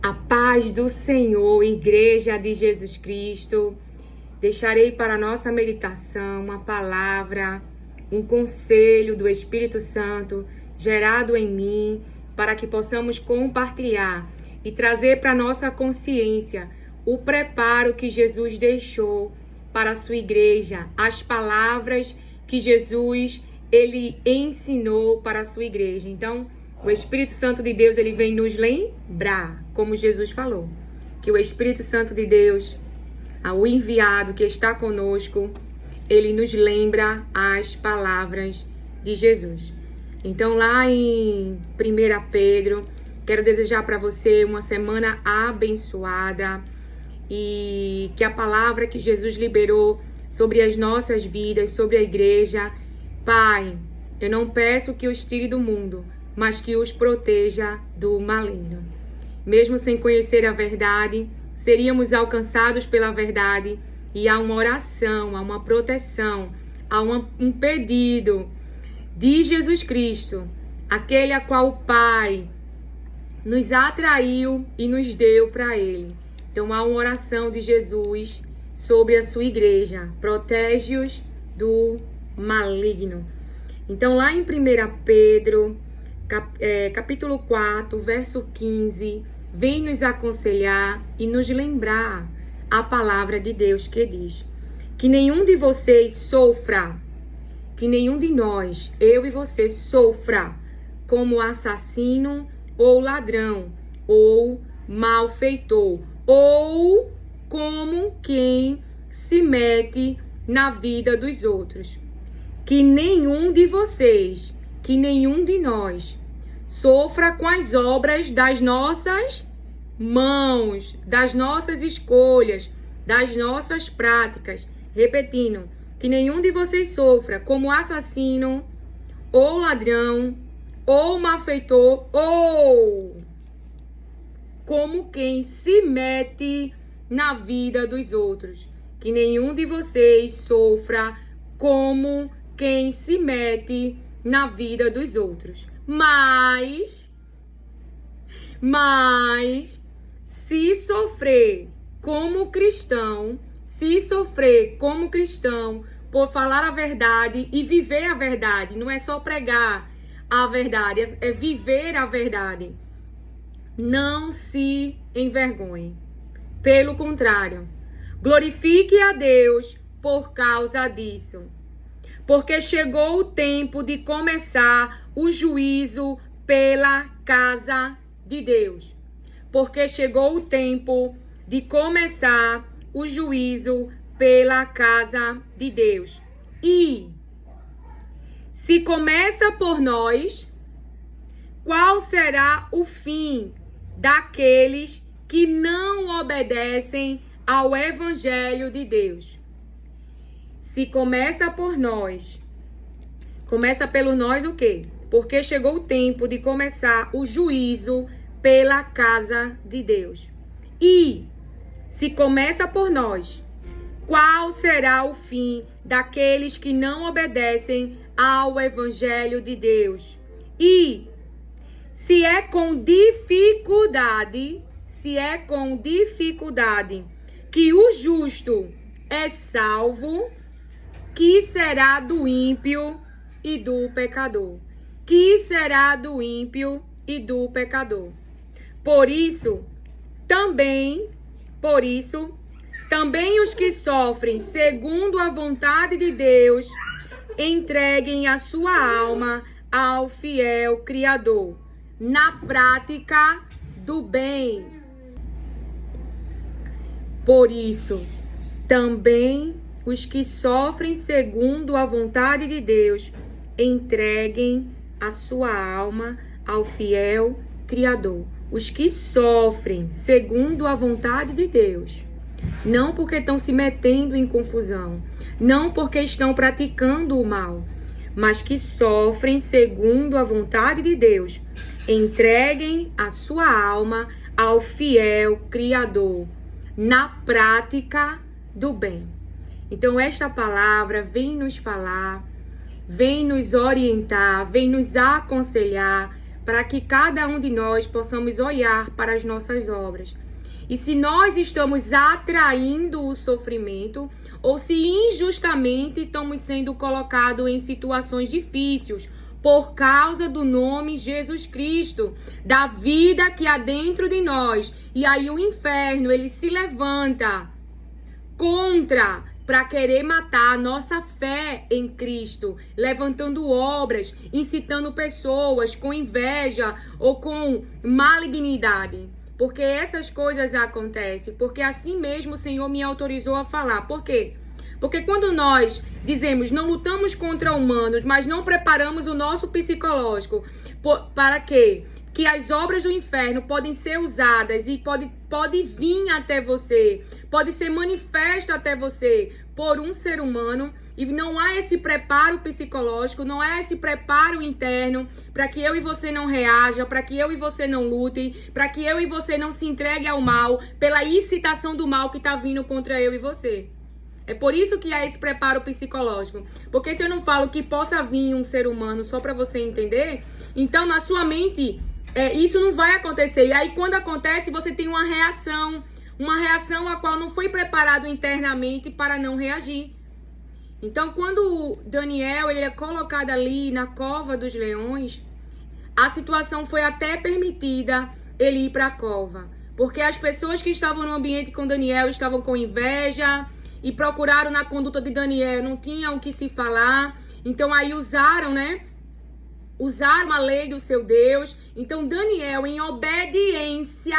A paz do Senhor, Igreja de Jesus Cristo. Deixarei para nossa meditação uma palavra, um conselho do Espírito Santo gerado em mim, para que possamos compartilhar e trazer para nossa consciência o preparo que Jesus deixou para a sua igreja, as palavras que Jesus ele ensinou para a sua igreja. Então, o Espírito Santo de Deus, ele vem nos lembrar, como Jesus falou, que o Espírito Santo de Deus, o enviado que está conosco, ele nos lembra as palavras de Jesus. Então, lá em 1 Pedro, quero desejar para você uma semana abençoada e que a palavra que Jesus liberou sobre as nossas vidas, sobre a igreja, Pai, eu não peço que os tire do mundo, mas que os proteja do maligno. Mesmo sem conhecer a verdade, seríamos alcançados pela verdade, e há uma oração, há uma proteção, há um pedido de Jesus Cristo, aquele a qual o Pai nos atraiu e nos deu para Ele. Então há uma oração de Jesus sobre a sua igreja, protege-os do maligno. Então lá em 1 Pedro, capítulo 4, verso 15, vem nos aconselhar e nos lembrar a palavra de Deus que diz que nenhum de vocês sofra, que nenhum de nós, eu e você, sofra como assassino ou ladrão ou malfeitor ou como quem se mete na vida dos outros. Que nenhum de vocês, que nenhum de nós sofra com as obras das nossas mãos, das nossas escolhas, das nossas práticas. Repetindo, que nenhum de vocês sofra como assassino, ou ladrão, ou malfeitor, ou como quem se mete na vida dos outros. Que nenhum de vocês sofra como quem se mete na vida dos outros. Mas, se sofrer como cristão, por falar a verdade e viver a verdade, não é só pregar a verdade, é viver a verdade, não se envergonhe. Pelo contrário, glorifique a Deus por causa disso. Porque chegou o tempo de começar o juízo pela casa de Deus. Porque chegou o tempo de começar o juízo pela casa de Deus. E se começa por nós, qual será o fim daqueles que não obedecem ao Evangelho de Deus? Se começa por nós, começa pelo nós o quê? Porque chegou o tempo de começar o juízo pela casa de Deus. E se começa por nós, qual será o fim daqueles que não obedecem ao Evangelho de Deus? E se é com dificuldade que o justo é salvo, que será do ímpio e do pecador? Que será do ímpio e do pecador? Por isso, também os que sofrem segundo a vontade de Deus, entreguem a sua alma ao fiel Criador, na prática do bem. Por isso, também os que sofrem segundo a vontade de Deus, entreguem a sua alma ao fiel Criador. Os que sofrem segundo a vontade de Deus, não porque estão se metendo em confusão, não porque estão praticando o mal, mas que sofrem segundo a vontade de Deus, entreguem a sua alma ao fiel Criador, na prática do bem. Então, esta palavra vem nos falar, vem nos orientar, vem nos aconselhar para que cada um de nós possamos olhar para as nossas obras. E se nós estamos atraindo o sofrimento, ou se injustamente estamos sendo colocados em situações difíceis, por causa do nome Jesus Cristo, da vida que há dentro de nós. E aí o inferno, ele se levanta contra, para querer matar a nossa fé em Cristo, levantando obras, incitando pessoas com inveja ou com malignidade. Porque essas coisas acontecem, porque assim mesmo o Senhor me autorizou a falar. Por quê? Porque quando nós dizemos, não lutamos contra humanos, mas não preparamos o nosso psicológico, para quê? Que as obras do inferno podem ser usadas e pode vir até você, pode ser manifesta até você por um ser humano, e não há esse preparo psicológico, não há esse preparo interno para que eu e você não reaja, para que eu e você não lutem, para que eu e você não se entregue ao mal, pela incitação do mal que está vindo contra eu e você. É por isso que há esse preparo psicológico. Porque se eu não falo que possa vir um ser humano só para você entender, então na sua mente isso não vai acontecer. E aí quando acontece, você tem uma reação a qual não foi preparado internamente para não reagir. Então quando Daniel ele é colocado ali na cova dos leões, a situação foi até permitida ele ir para a cova. Porque as pessoas que estavam no ambiente com Daniel estavam com inveja e procuraram na conduta de Daniel, não tinham o que se falar. Então aí usaram a lei do seu Deus. Então Daniel, em obediência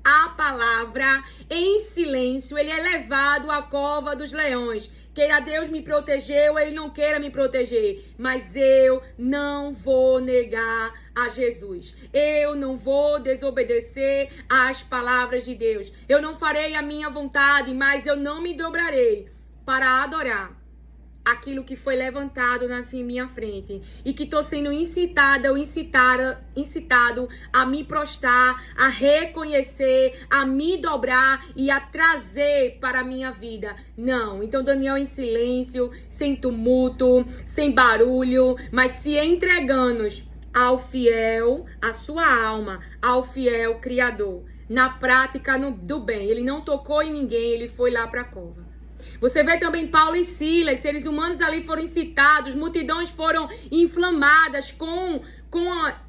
à palavra, em silêncio, ele é levado à cova dos leões. Queira Deus me proteger ou ele não queira me proteger, mas eu não vou negar a Jesus. Eu não vou desobedecer às palavras de Deus. Eu não farei a minha vontade, mas eu não me dobrarei para adorar aquilo que foi levantado na minha frente e que estou sendo incitado a me prostrar, a reconhecer, a me dobrar e a trazer para a minha vida. Não, então Daniel em silêncio, sem tumulto, sem barulho, mas se entregando ao fiel, a sua alma, ao fiel Criador, na prática do bem. Ele não tocou em ninguém, ele foi lá para a cova. Você vê também Paulo e Silas, seres humanos ali foram incitados, multidões foram inflamadas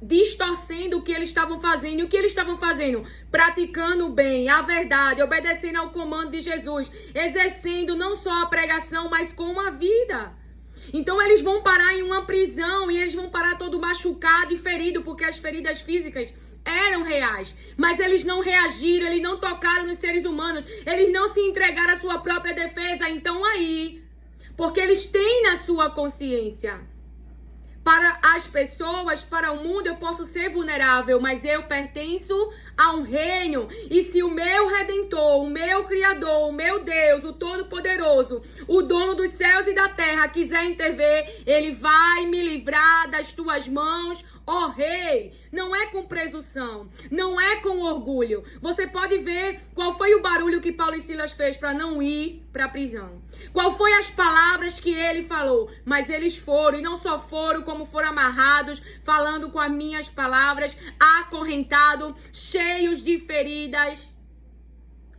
distorcendo o que eles estavam fazendo. E o que eles estavam fazendo? Praticando o bem, a verdade, obedecendo ao comando de Jesus, exercendo não só a pregação, mas com a vida. Então eles vão parar em uma prisão e eles vão parar todo machucado e ferido, porque as feridas físicas eram reais, mas eles não reagiram, eles não tocaram nos seres humanos, eles não se entregaram à sua própria defesa. Então aí, porque eles têm na sua consciência, para as pessoas, para o mundo eu posso ser vulnerável, mas eu pertenço a um reino, e se o meu Redentor, o meu Criador, o meu Deus, o Todo-Poderoso, o dono dos céus e da terra quiser intervir, ele vai me livrar das tuas mãos, ó Rei. Não é com presunção, não é com orgulho. Você pode ver qual foi o barulho que Paulo e Silas fez para não ir para a prisão. Qual foi as palavras que ele falou, mas eles foram, e não só foram, como foram amarrados, falando com as minhas palavras, acorrentados, cheios de feridas,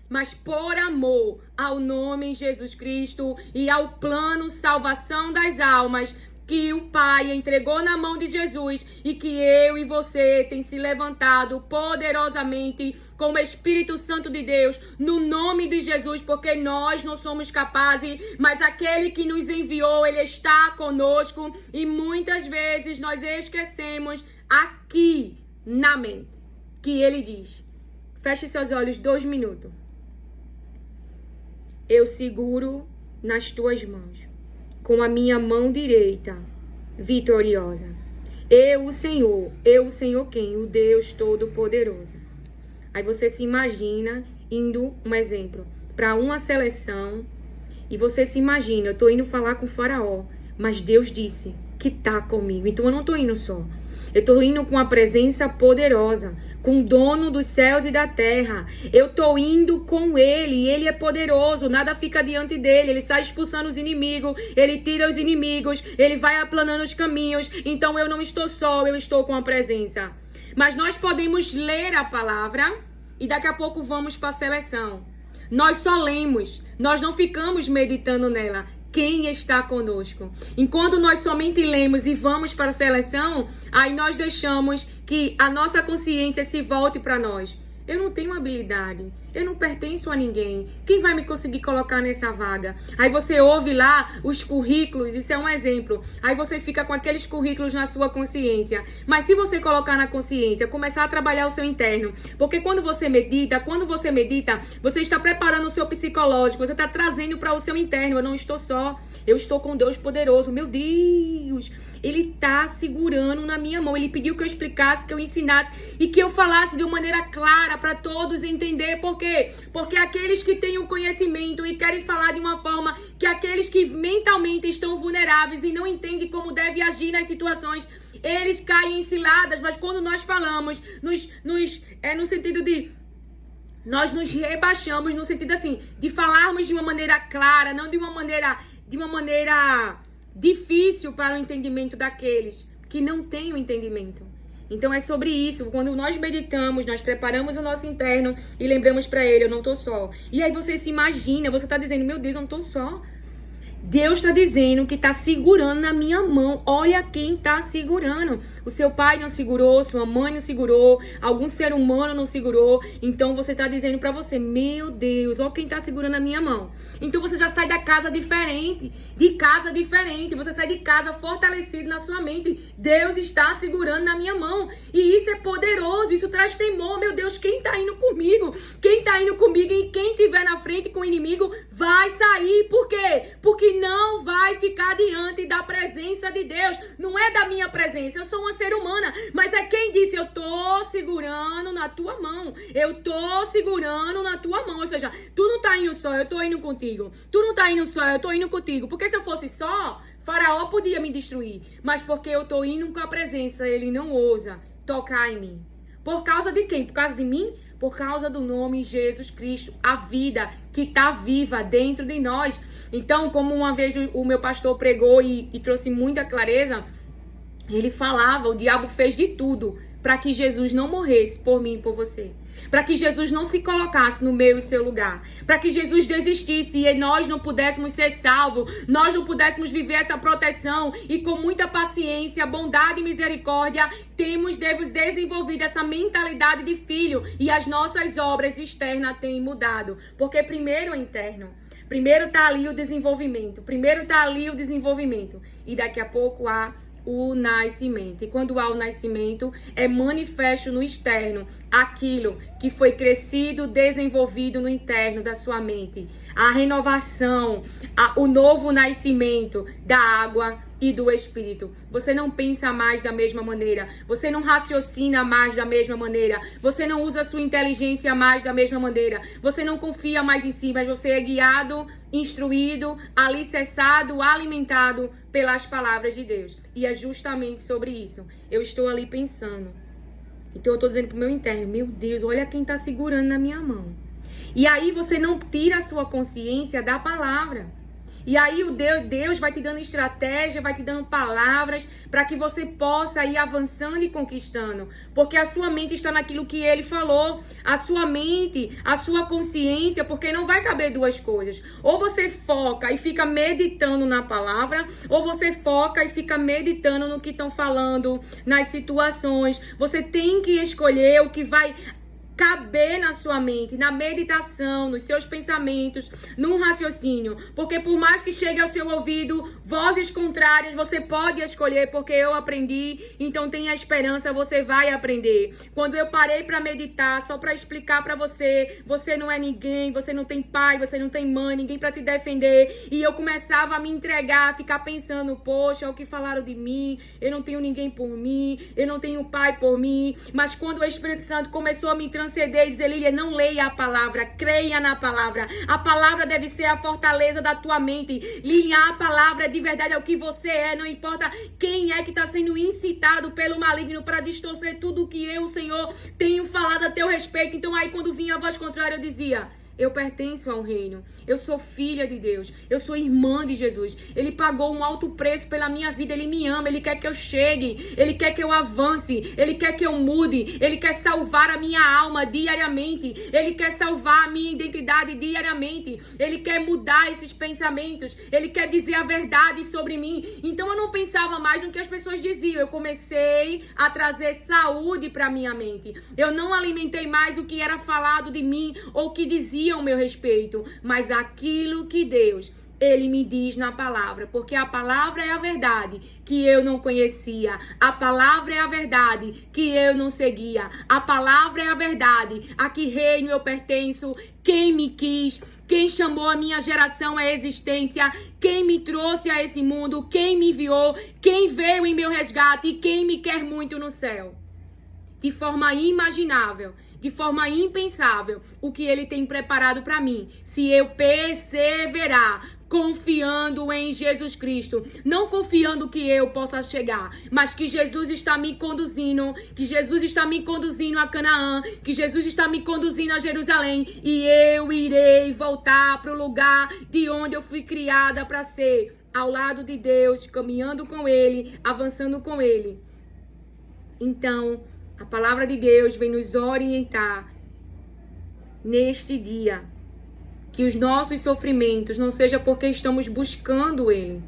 mas por amor ao nome Jesus Cristo e ao plano salvação das almas que o Pai entregou na mão de Jesus, e que eu e você tem se levantado poderosamente com o Espírito Santo de Deus, no nome de Jesus, porque nós não somos capazes, mas aquele que nos enviou, ele está conosco, e muitas vezes nós esquecemos aqui na mente que ele diz, feche seus olhos 2 minutos, eu seguro nas tuas mãos, com a minha mão direita, vitoriosa. Eu, o Senhor quem? O Deus Todo-Poderoso. Aí você se imagina indo, um exemplo, para uma seleção, e você se imagina, eu tô indo falar com o faraó, mas Deus disse que tá comigo, então eu não tô indo só. Eu tô indo com a presença poderosa, com o dono dos céus e da terra. Eu tô indo com ele, ele é poderoso, nada fica diante dele. Ele sai expulsando os inimigos, ele tira os inimigos, ele vai aplanando os caminhos. Então eu não estou só, eu estou com a presença. Mas nós podemos ler a palavra e daqui a pouco vamos para a seleção. Nós só lemos, nós não ficamos meditando nela. Quem está conosco? Enquanto nós somente lemos e vamos para a seleção, aí nós deixamos que a nossa consciência se volte para nós. Eu não tenho habilidade, eu não pertenço a ninguém. Quem vai me conseguir colocar nessa vaga? Aí você ouve lá os currículos, isso é um exemplo. Aí você fica com aqueles currículos na sua consciência. Mas se você colocar na consciência, começar a trabalhar o seu interno, porque quando você medita, você está preparando o seu psicológico, você está trazendo para o seu interno. Eu não estou só, eu estou com Deus poderoso. Meu Deus, Ele está segurando na minha mão. Ele pediu que eu explicasse, que eu ensinasse e que eu falasse de uma maneira clara para todos entender. Por quê? Porque aqueles que têm o conhecimento e querem falar de uma forma que aqueles que mentalmente estão vulneráveis e não entendem como deve agir nas situações, eles caem em ciladas. Mas quando nós falamos no sentido de nós nos rebaixamos, no sentido assim, de falarmos de uma maneira clara, não de uma maneira difícil para o entendimento daqueles que não têm o entendimento. Então é sobre isso. Quando nós meditamos, nós preparamos o nosso interno e lembramos para ele, eu não tô só. E aí você se imagina, você tá dizendo, meu Deus, eu não tô só. Deus está dizendo que está segurando na minha mão. Olha quem está segurando. O seu pai não segurou, sua mãe não segurou, algum ser humano não segurou. Então você está dizendo para você, meu Deus, olha quem está segurando a minha mão. Então você já sai da casa diferente, Você sai de casa fortalecido na sua mente. Deus está segurando na minha mão. E isso é poderoso, isso traz temor. Meu Deus, quem está indo comigo? Quem está indo comigo e quem estiver na frente com o inimigo vai sair. Por quê? Porque não vai ficar diante da presença de Deus. Não é da minha presença, eu sou uma ser humana. Mas é quem disse, eu tô segurando na tua mão. Eu tô segurando na tua mão. Ou seja, tu não tá indo só, eu tô indo contigo. Tu não tá indo só, eu tô indo contigo. Porque se eu fosse só, Faraó podia me destruir. Mas porque eu tô indo com a presença, ele não ousa tocar em mim. Por causa de quem? Por causa de mim? Por causa do nome Jesus Cristo. A vida que tá viva dentro de nós. Então, como uma vez o meu pastor pregou e trouxe muita clareza, ele falava, o diabo fez de tudo para que Jesus não morresse por mim e por você. Para que Jesus não se colocasse no meu e seu lugar. Para que Jesus desistisse e nós não pudéssemos ser salvos. Nós não pudéssemos viver essa proteção. E com muita paciência, bondade e misericórdia, temos desenvolvido essa mentalidade de filho. E as nossas obras externas têm mudado. Porque primeiro é interno. Primeiro está ali o desenvolvimento. E daqui a pouco há o nascimento. E quando há o nascimento, é manifesto no externo aquilo que foi crescido, desenvolvido no interno da sua mente. A renovação, o novo nascimento da água e do Espírito. Você não pensa mais da mesma maneira. Você não raciocina mais da mesma maneira. Você não usa a sua inteligência mais da mesma maneira. Você não confia mais em si, mas você é guiado, instruído, alicerçado, alimentado pelas palavras de Deus. E é justamente sobre isso. Eu estou ali pensando. Então eu estou dizendo pro meu interno, meu Deus, olha quem está segurando na minha mão. E aí você não tira a sua consciência da palavra. E aí o Deus vai te dando estratégia, vai te dando palavras para que você possa ir avançando e conquistando. Porque a sua mente está naquilo que ele falou. A sua mente, a sua consciência, porque não vai caber duas coisas. Ou você foca e fica meditando na palavra, ou você foca e fica meditando no que estão falando, nas situações. Você tem que escolher o que vai caber na sua mente, na meditação, nos seus pensamentos, num raciocínio. Porque por mais que chegue ao seu ouvido vozes contrárias, você pode escolher, porque eu aprendi, então tenha esperança, você vai aprender. Quando eu parei para meditar, só para explicar para você, você não é ninguém, você não tem pai, você não tem mãe, ninguém para te defender, e eu começava a me entregar, a ficar pensando, poxa, o que falaram de mim, eu não tenho ninguém por mim, eu não tenho pai por mim. Mas quando o Espírito Santo começou a me transcender e dizer, Lília, não leia a palavra, creia na palavra. A palavra deve ser a fortaleza da tua mente. Lília, a palavra de verdade é o que você é, não importa quem é que está sendo incitado pelo maligno para distorcer tudo o que eu, Senhor, tenho falado a teu respeito. Então aí quando vinha a voz contrária eu dizia, Eu pertenço ao reino. Eu sou filha de Deus. Eu sou irmã de Jesus. Ele pagou um alto preço pela minha vida. Ele me ama. Ele quer que eu chegue. Ele quer que eu avance. Ele quer que eu mude. Ele quer salvar a minha alma diariamente. Ele quer salvar a minha identidade diariamente. Ele quer mudar esses pensamentos. Ele quer dizer a verdade sobre mim. Então eu não pensava mais no que as pessoas diziam. Eu comecei a trazer saúde para minha mente. Eu não alimentei mais o que era falado de mim ou que dizia ao meu respeito, mas aquilo que Deus, Ele me diz na palavra, porque a palavra é a verdade que eu não conhecia, a palavra é a verdade que eu não seguia, a palavra é a verdade, a que reino eu pertenço, quem me quis, quem chamou a minha geração à existência, quem me trouxe a esse mundo, quem me enviou, quem veio em meu resgate e quem me quer muito no céu. De forma inimaginável, de forma impensável, o que Ele tem preparado para mim, se eu perseverar, confiando em Jesus Cristo, não confiando que eu possa chegar, mas que Jesus está me conduzindo, que Jesus está me conduzindo a Canaã, que Jesus está me conduzindo a Jerusalém, e eu irei voltar para o lugar de onde eu fui criada para ser, ao lado de Deus, caminhando com Ele, avançando com Ele. Então, a palavra de Deus vem nos orientar neste dia. Que os nossos sofrimentos não sejam porque estamos buscando Ele,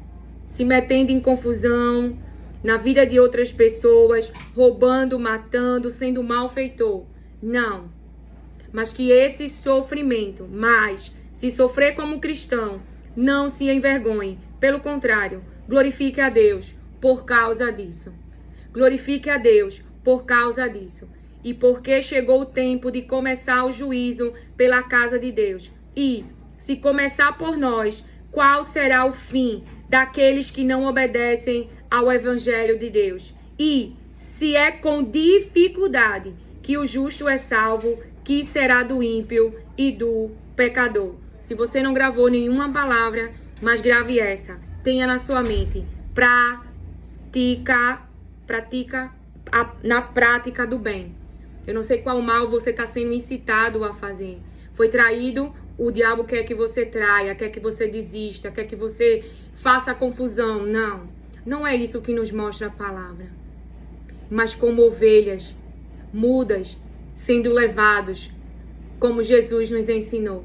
se metendo em confusão na vida de outras pessoas, roubando, matando, sendo malfeitor. Não. Mas que esse sofrimento, se sofrer como cristão, não se envergonhe. Pelo contrário, glorifique a Deus por causa disso. Glorifique a Deus por causa disso. E porque chegou o tempo de começar o juízo pela casa de Deus. E, se começar por nós, qual será o fim daqueles que não obedecem ao Evangelho de Deus? E, se é com dificuldade que o justo é salvo, que será do ímpio e do pecador? Se você não gravou nenhuma palavra, mas grave essa. Tenha na sua mente. Na prática do bem. Eu não sei qual mal você está sendo incitado a fazer. Foi traído, o diabo quer que você traia, quer que você desista, quer que você faça confusão. Não, não é isso que nos mostra a palavra. Mas como ovelhas, mudas, sendo levados, como Jesus nos ensinou.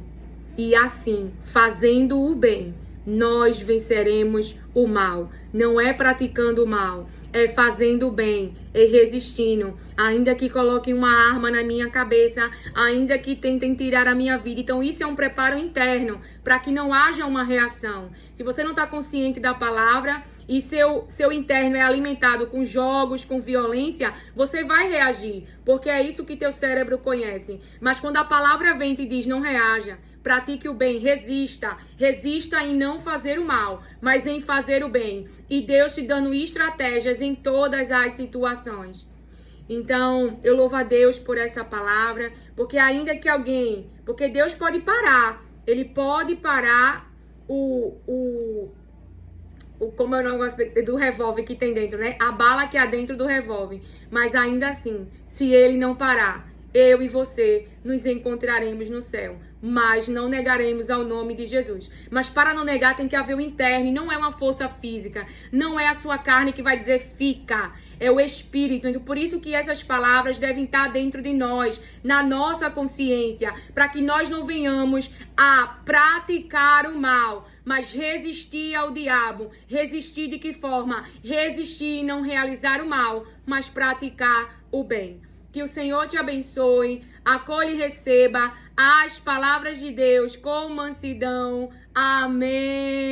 E assim, fazendo o bem, nós venceremos o mal. Não é praticando o mal, é fazendo o bem, é resistindo. Ainda que coloquem uma arma na minha cabeça, ainda que tentem tirar a minha vida. Então isso é um preparo interno, para que não haja uma reação. Se você não está consciente da palavra e seu interno é alimentado com jogos, com violência, você vai reagir, porque é isso que teu cérebro conhece. Mas quando a palavra vem e te diz não reaja, pratique o bem, resista em não fazer o mal, mas em fazer o bem. E Deus te dando estratégias em todas as situações. Então, eu louvo a Deus por essa palavra, porque porque Deus pode parar, Ele pode parar como é o negócio do revólver que tem dentro, né? A bala que há dentro do revólver. Mas ainda assim, se Ele não parar, eu e você nos encontraremos no céu. Mas não negaremos ao nome de Jesus. Mas para não negar tem que haver o interno. E não é uma força física. Não é a sua carne que vai dizer fica. É o Espírito. Então por isso que essas palavras devem estar dentro de nós. Na nossa consciência. Para que nós não venhamos a praticar o mal. Mas resistir ao diabo. Resistir de que forma? Resistir e não realizar o mal. Mas praticar o bem. Que o Senhor te abençoe, acolhe e receba as palavras de Deus com mansidão. Amém.